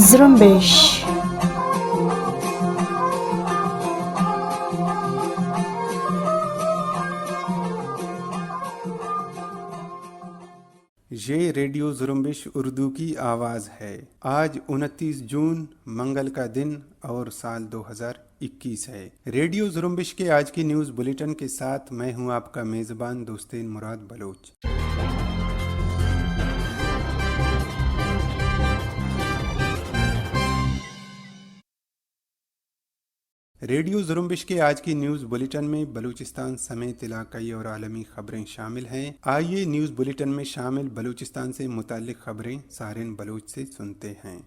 زرمبش. یہ ریڈیو زرمبش اردو کی آواز ہے۔ آج 29 جون منگل کا دن اور سال 2021 ہے۔ ریڈیو زرمبش کے آج کی نیوز بلیٹن کے ساتھ میں ہوں آپ کا میزبان دوستین مراد بلوچ۔ ریڈیو زرمبش کے آج کی نیوز بلیٹن میں بلوچستان سمیت علاقائی اور عالمی خبریں شامل ہیں۔ آئیے نیوز بلیٹن میں شامل بلوچستان سے متعلق خبریں سارن بلوچ سے سنتے ہیں۔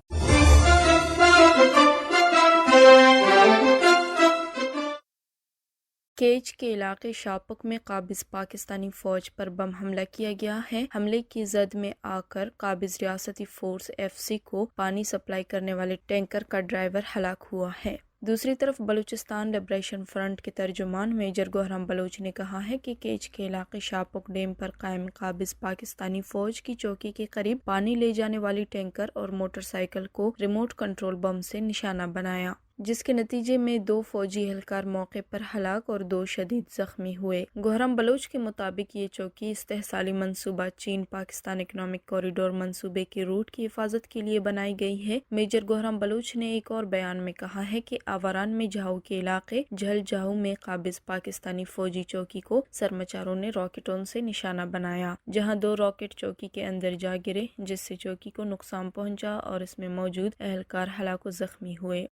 کیچ کے علاقے شاپک میں قابض پاکستانی فوج پر بم حملہ کیا گیا ہے۔ حملے کی زد میں آ کر قابض ریاستی فورس FCC کو پانی سپلائی کرنے والے ٹینکر کا ڈرائیور ہلاک ہوا ہے۔ دوسری طرف بلوچستان لبریشن فرنٹ کے ترجمان میجر گوہرام بلوچ نے کہا ہے کہ کیچ کے علاقے شاپک ڈیم پر قائم قابض پاکستانی فوج کی چوکی کے قریب پانی لے جانے والی ٹینکر اور موٹر سائیکل کو ریموٹ کنٹرول بم سے نشانہ بنایا، جس کے نتیجے میں 2 فوجی اہلکار موقع پر ہلاک اور 2 شدید زخمی ہوئے۔ گوہرام بلوچ کے مطابق یہ چوکی استحصالی منصوبہ چین پاکستان اکنامک کوریڈور منصوبے کے روٹ کی حفاظت کے لیے بنائی گئی ہے۔ میجر گوہرام بلوچ نے ایک اور بیان میں کہا ہے کہ آوران میں جاؤ کے علاقے جھل جاؤ میں قابض پاکستانی فوجی چوکی کو سرمچاروں نے راکٹوں سے نشانہ بنایا، جہاں 2 راکٹ چوکی کے اندر جا گرے، جس سے چوکی کو نقصان پہنچا اور اس میں موجود اہلکار ہلاک و زخمی ہوئے۔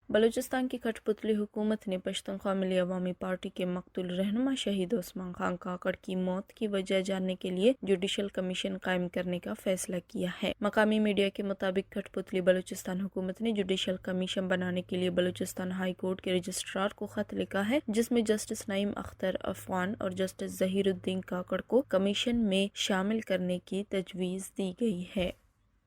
بلوچستان کی کٹھ پتلی حکومت نے پشتونخوا ملی عوامی پارٹی کے مقتول رہنما شہید عثمان خان کاکڑ کی موت کی وجہ جاننے کے لیے جوڈیشل کمیشن قائم کرنے کا فیصلہ کیا ہے۔ مقامی میڈیا کے مطابق کٹھ پتلی بلوچستان حکومت نے جوڈیشل کمیشن بنانے کے لیے بلوچستان ہائی کورٹ کے رجسٹرار کو خط لکھا ہے، جس میں جسٹس نعیم اختر افغان اور جسٹس ظہیر الدین کاکڑ کو کمیشن میں شامل کرنے کی تجویز دی گئی ہے۔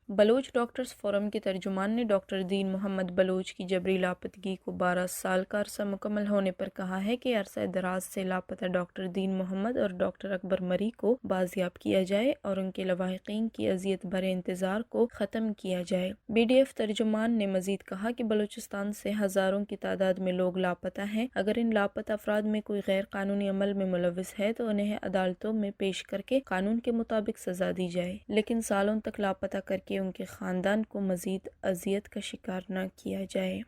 بلوچ ڈاکٹرز فورم کے ترجمان نے ڈاکٹر دین محمد بلوچ کی جبری لاپتگی کو 12 سال کا عرصہ مکمل ہونے پر کہا ہے کہ عرصہ دراز سے لاپتہ ڈاکٹر دین محمد اور ڈاکٹر اکبر مری کو بازیاب کیا جائے اور ان کے لواحقین کی اذیت بھرے انتظار کو ختم کیا جائے۔ BDF ترجمان نے مزید کہا کہ بلوچستان سے ہزاروں کی تعداد میں لوگ لاپتہ ہیں۔ اگر ان لاپتہ افراد میں کوئی غیر قانونی عمل میں ملوث ہے تو انہیں عدالتوں میں پیش کر کے قانون کے مطابق سزا دی جائے، لیکن سالوں تک لاپتہ کر کے ان کے خاندان کو مزید اذیت کا شکار نہ کیا جائے۔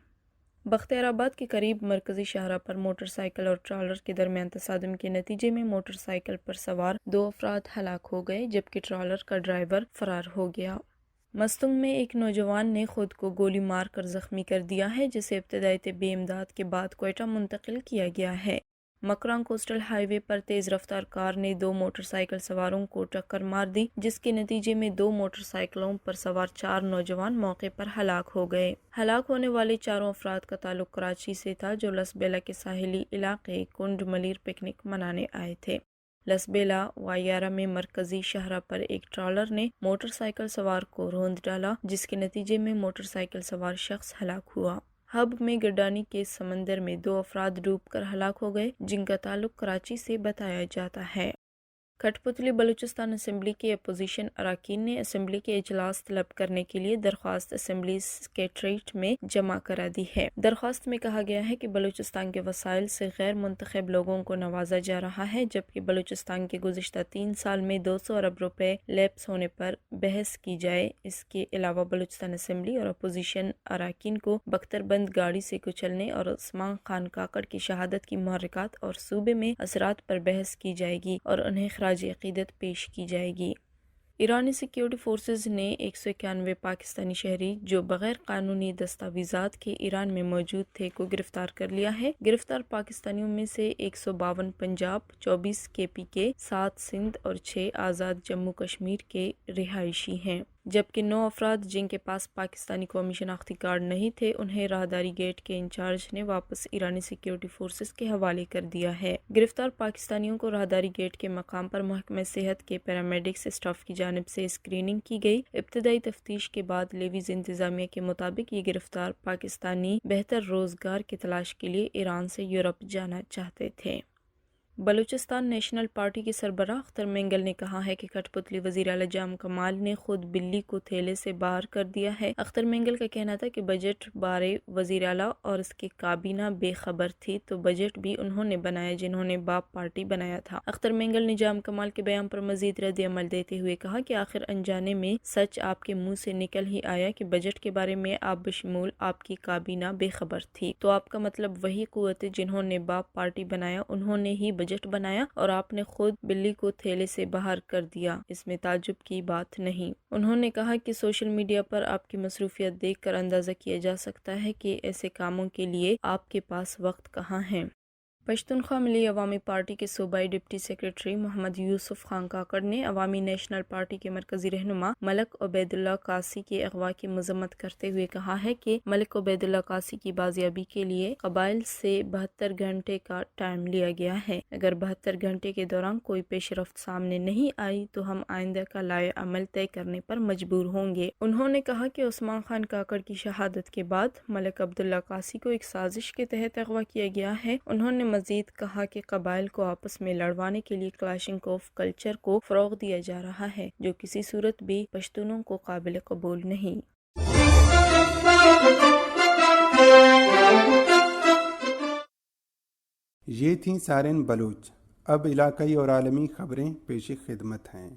بختیار آباد کے قریب مرکزی شاہراہ پر موٹر سائیکل اور ٹرالر کے درمیان تصادم کے نتیجے میں موٹر سائیکل پر سوار 2 افراد ہلاک ہو گئے، جبکہ ٹرالر کا ڈرائیور فرار ہو گیا۔ مستنگ میں ایک نوجوان نے خود کو گولی مار کر زخمی کر دیا ہے، جسے ابتدائی طبی امداد کے بعد کوئٹہ منتقل کیا گیا ہے۔ مکران کوسٹل ہائی وے پر تیز رفتار کار نے 2 موٹر سائیکل سواروں کو ٹکر مار دی، جس کے نتیجے میں 2 موٹر سائیکلوں پر سوار 4 نوجوان موقع پر ہلاک ہو گئے۔ ہلاک ہونے والے 4 افراد کا تعلق کراچی سے تھا، جو لسبیلا کے ساحلی علاقے کنڈ ملیر پکنک منانے آئے تھے۔ لسبیلا وایارہ میں مرکزی شاہراہ پر ایک ٹرالر نے موٹر سائیکل سوار کو روند ڈالا، جس کے نتیجے میں موٹر سائیکل سوار شخص ہلاک ہوا۔ ہب میں گڈانی کے سمندر میں 2 افراد ڈوب کر ہلاک ہو گئے، جن کا تعلق کراچی سے بتایا جاتا ہے۔ کٹھ پتلی بلوچستان اسمبلی کے اپوزیشن اراکین نے اسمبلی کے اجلاس طلب کرنے کے لیے درخواست اسمبلی سکریٹریٹ میں جمع کرا دی ہے۔ درخواست میں کہا گیا ہے کہ بلوچستان کے وسائل سے غیر منتخب لوگوں کو نوازا جا رہا ہے، جبکہ بلوچستان کے گزشتہ 3 سال میں 200 ارب روپے لیپس ہونے پر بحث کی جائے۔ اس کے علاوہ بلوچستان اسمبلی اور اپوزیشن اراکین کو بختر بند گاڑی سے کچلنے اور عثمان خان کاکڑ کی شہادت کی محرکات اور صوبے میں اثرات پر بحث کی جائے گی اور انہیں خراج عقیدت پیش کی جائے گی۔ ایرانی سیکیورٹی فورسز نے 191 پاکستانی شہری جو بغیر قانونی دستاویزات کے ایران میں موجود تھے کو گرفتار کر لیا ہے۔ گرفتار پاکستانیوں میں سے 152 پنجاب، 24 KPK، 7 سندھ اور 6 آزاد جموں کشمیر کے رہائشی ہیں۔ जबकि 9 अफराद जिनके पास पाकिस्तानी कौमी शनाख्ती कार्ड नहीं थे उन्हें राहदारी गेट के इंचार्ज ने वापस ईरानी सिक्योरिटी फोर्सेस के हवाले कर दिया है। गिरफ्तार पाकिस्तानियों को राहदारी गेट के मकाम पर महकमे सेहत के पैरामेडिक्स स्टाफ की जानिब से स्क्रीनिंग की गई। इब्तदाई तफ्तीश के बाद लेवीज इंतजामिया के मुताबिक ये गिरफ्तार पाकिस्तानी बेहतर रोजगार की तलाश के लिए ईरान से यूरोप जाना चाहते थे। बलूचिस्तान नेशनल पार्टी के सरबराह अख्तर मेंगल ने कहा है कि कठपुतली वज़ीर आला जाम कमाल ने खुद बिल्ली को थैले से बाहर कर दिया है। अख्तर मेंगल का कहना था कि बजट बारे वज़ीर आला और उसकी काबीना बेखबर थी तो बजट भी उन्होंने बनाया जिन्होंने बाप पार्टी बनाया था। अख्तर मेंगल ने जाम कमाल के बयान पर मजीद रद्द अमल देते हुए कहा कि आखिर अनजाने में सच आपके मुंह से निकल ही आया कि बजट के बारे में आप बशमूल आपकी काबीना बेखबर थी, तो आपका मतलब वही कुव्वत जिन्होंने बाप पार्टी बनाया उन्होंने ही बजट बनाया और आपने खुद बिल्ली को थैले से बाहर कर दिया, इसमें ताज्जुब की बात नहीं। उन्होंने कहा कि सोशल मीडिया पर आपकी मसरूफियत देखकर अंदाजा किया जा सकता है कि ऐसे कामों के लिए आपके पास वक्त कहाँ है। पश्तूनख्वा मिली अवामी पार्टी के सूबाई डिप्टी सेक्रेटरी मोहम्मद यूसुफ खान काकड़ ने अवामी नेशनल पार्टी के मरकजी रहनुमा मलक उबैदुल्ला कासी के अगवा की मजम्मत करते हुए कहा है कि मलक उबैदुल्ला कासी की बाजियाबी के लिए कबाइल से 72 घंटे का टाइम लिया गया है। अगर 72 घंटे के दौरान कोई पेशरफ्त सामने नहीं आई तो हम आइंदा का लाए अमल तय करने पर मजबूर होंगे। उन्होंने कहा कि उस्मान खान काकड़ की शहादत के बाद मलक अब्दुल्ला कासी को एक साजिश के तहत अगवा किया गया है। उन्होंने मजीद कहा कि कबाइल को आपस में लड़वाने के लिए क्लैशिंग कल्चर को फरोग दिया जा रहा है जो किसी सूरत भी पश्तूनों को काबिल कबूल नहीं। ये थी सारिन बलूच। अब इलाकाई और आलमी खबरें पेश खिदमत हैं।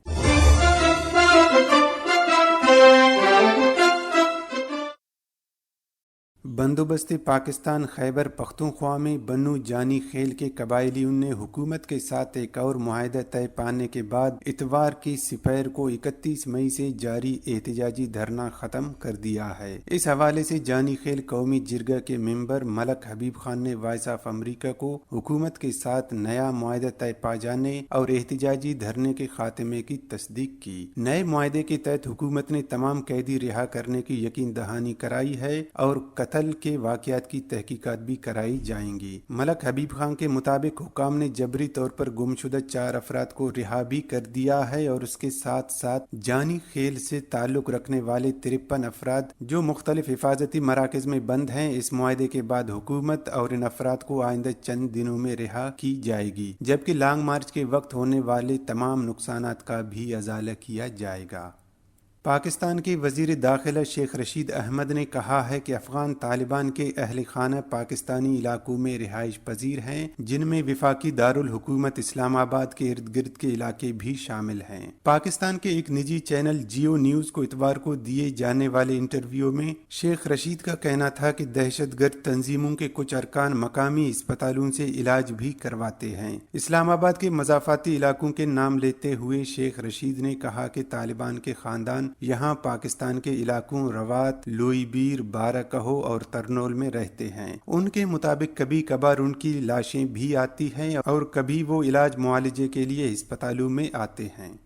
बंदोबस्ती पाकिस्तान खैबर पख्तूनख्वा में बन्नू जानी खेल के कबायलियों ने हुकूमत के साथ एक और मुआहदा तय पाने के बाद इतवार की सिपहर को 31 मई से जारी एहतजाजी धरना ख़त्म कर दिया है। इस हवाले से जानी खेल कौमी जिरगा के मेंबर मलक हबीब खान ने वॉइस ऑफ अमरीका को हुकूमत के साथ नया मुआहदा तय पा जाने और एहतजाजी धरने के खात्मे की तस्दीक की। नए मुआहदे के तहत हुकूमत ने तमाम कैदी रिहा करने की यकीन दहानी कराई है और कत्ल के वाक़यात की तहकीकात भी कराई जाएंगी। मलक हबीब खान के मुताबिक हुकाम ने जबरी तौर पर गुमशुदा 4 अफराद को रिहा भी कर दिया है और उसके साथ साथ जानी खेल से ताल्लुक रखने वाले 53 अफराद जो मुख्तलिफ हिफाजती मराकज में बंद हैं इस मुआहदे के बाद हुकूमत और इन अफराद को आइंदा चंद दिनों में रिहा की जाएगी, जबकि लॉन्ग मार्च के वक्त होने वाले तमाम नुकसानात का भी अजाला किया जाएगा। पाकिस्तान के वज़ीर दाखिला शेख रशीद अहमद ने कहा है कि अफ़गान तालिबान के अहल खाना पाकिस्तानी इलाकों में रिहाइश पजीर हैं, जिनमें विफाकी दारुल हुकूमत इस्लामाबाद के इर्द गिर्द के इलाके भी शामिल हैं। पाकिस्तान के एक निजी चैनल जियो न्यूज़ को इतवार को दिए जाने वाले इंटरव्यू में शेख रशीद का कहना था कि दहशतगर्द तंजीमों के कुछ अरकान मकामी अस्पतालों से इलाज भी करवाते हैं। इस्लामाबाद के मज़ाफ़ाती इलाकों के नाम लेते हुए शेख रशीद ने कहा कि तालिबान के ख़ानदान यहाँ पाकिस्तान के इलाकों रवात, लोईबीर, बाराकहो और तरनोल में रहते हैं। उनके मुताबिक कभी कभार उनकी लाशें भी आती हैं और कभी वो इलाज मुआलजे के लिए अस्पतालों में आते हैं।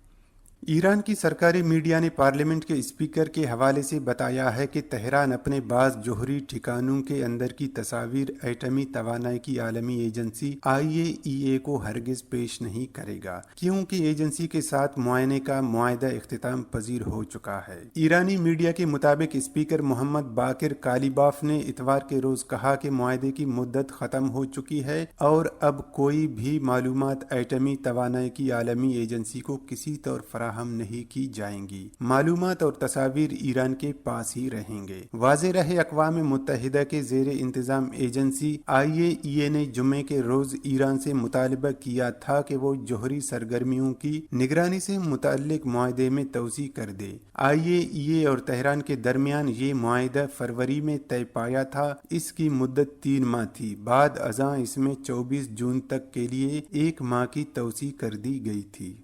ईरान की सरकारी मीडिया ने पार्लियामेंट के स्पीकर के हवाले से बताया है कि तेहरान अपने बाज़ जोहरी ठिकानों के अंदर की तस्वीर एटमी तवानाई की आलमी एजेंसी IAEA को हरगिज पेश नहीं करेगा, क्योंकि एजेंसी के साथ मुआयने का मुआहदा इख्तिताम पजीर हो चुका है। ईरानी मीडिया के मुताबिक स्पीकर मोहम्मद बाकिर कालीबाफ ने इतवार के रोज कहा कि मुआहदे की मुद्दत ख़त्म हो चुकी है और अब कोई भी मालूमात एटमी तवानाई की आलमी एजेंसी को किसी तौर फराहम नहीं की जाएंगी। मालूमात और तस्वीर ईरान के पास ही रहेंगे। वाज़ेह रहे अक़वाम मुत्तहिदा के ज़ेर इंतज़ाम एजेंसी IAEA ने जुम्मे के रोज ईरान से मुतालबा किया था कि वो जोहरी सरगर्मियों की निगरानी से मुताल्लिक मुआहदे में तोसी कर दे। IAEA और तेहरान के दरमियान ये मुआहदा फरवरी में तय पाया था। इसकी मुद्दत 3 माह थी। बाद अज़ां इसमें 24 जून तक के लिए 1 माह की तोसी कर दी गई थी।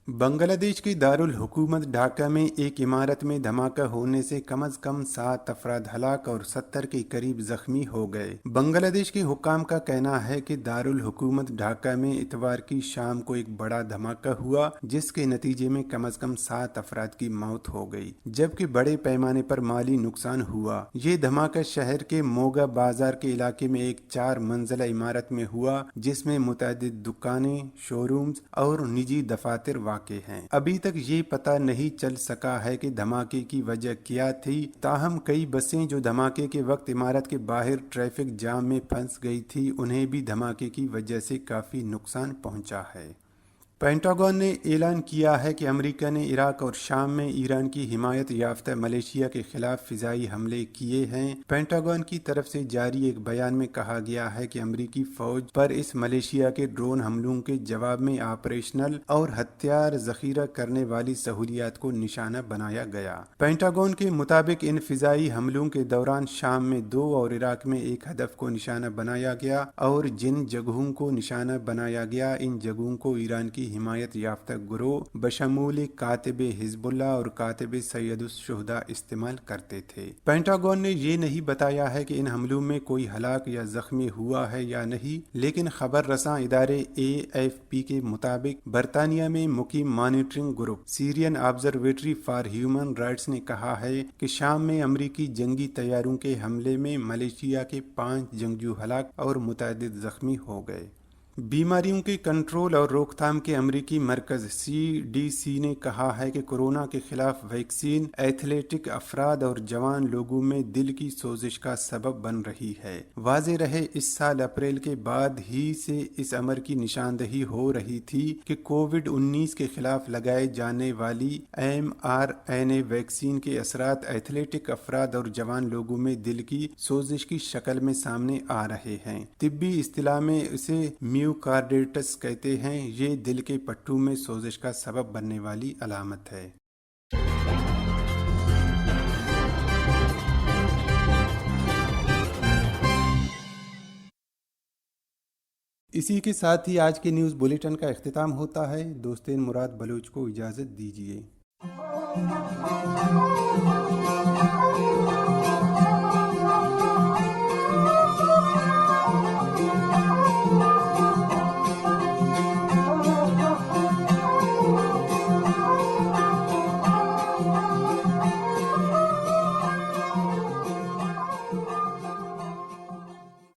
बांग्लादेश की दारुल हुकूमत ढाका में एक इमारत में धमाका होने से कम अज कम 7 अफराद हलाक और 70 के करीब जख्मी हो गए। बांग्लादेश के हुक्काम का कहना है कि दारुल हुकूमत ढाका में इतवार की शाम को एक बड़ा धमाका हुआ जिसके नतीजे में कम अज कम 7 अफराद की मौत हो गई, जबकि बड़े पैमाने पर माली नुकसान हुआ। ये धमाका शहर के मोगा बाजार के इलाके में एक 4 मंजिला इमारत में हुआ जिसमें मुतअद्दिद दुकानें, शोरूम्स और निजी दफातर वाक़े हैं। अभी तक ये पता नहीं चल सका है कि धमाके की वजह क्या थी, ताहम कई बसें जो धमाके के वक्त इमारत के बाहर ट्रैफिक जाम में फंस गई थी, उन्हें भी धमाके की वजह से काफ़ी नुकसान पहुंचा है। पेंटागन ने ऐलान किया है कि अमेरिका ने इराक और शाम में ईरान की हिमायत याफ्ता मलेशिया के खिलाफ फिजाई हमले किए हैं। पेंटागन की तरफ से जारी एक बयान में कहा गया है कि अमेरिकी फौज पर इस मलेशिया के ड्रोन हमलों के जवाब में ऑपरेशनल और हथियार जखीरा करने वाली सहूलियात को निशाना बनाया गया। पेंटागन के मुताबिक इन फिजाई हमलों के दौरान शाम में 2 और इराक में 1 हदफ को निशाना बनाया गया और जिन जगहों को निशाना बनाया गया इन जगहों को ईरान की हिमायत याफ्ता गिरोह बशमूल कातिब हिजबुल्लाह और कातिब सैयदुस शुहदा इस्तेमाल करते थे। पेंटागन ने ये नहीं बताया है कि इन हमलों में कोई हलाक या जख्मी हुआ है या नहीं, लेकिन खबर रसां इदारे AFP के मुताबिक बरतानिया में मुकीम monitoring group Syrian Observatory for Human Rights ने कहा है कि शाम में अमरीकी जंगी तैयारों के हमले में मलेशिया के 5 जंगजू हलाक और मुतअद्दिद जख्मी हो गए। बीमारियों के कंट्रोल और रोकथाम के अमरीकी मरकज CDC ने कहा है कि कोरोना के खिलाफ वैक्सीन एथलेटिक अफराद और जवान लोगों में दिल की सोजिश का सबब बन रही है। वाज़े रहे इस साल अप्रैल के बाद ही से इस अमर की निशानदही हो रही थी कि कोविड-19 के खिलाफ लगाए जाने वाली mRNA वैक्सीन के असरात एथलेटिक अफराद और जवान लोगों में दिल की सोजिश की शक्ल में सामने आ रहे हैं। तिब्बी इस्तिलाह में इसे म्यूकार्डिटिस कहते हैं। ये दिल के पट्टू में सोजिश का सबब बनने वाली अलामत है। इसी के साथ ही आज के न्यूज़ बुलेटिन का इख्तिताम होता है। दोस्तेन मुराद बलूच को इजाज़त दीजिए।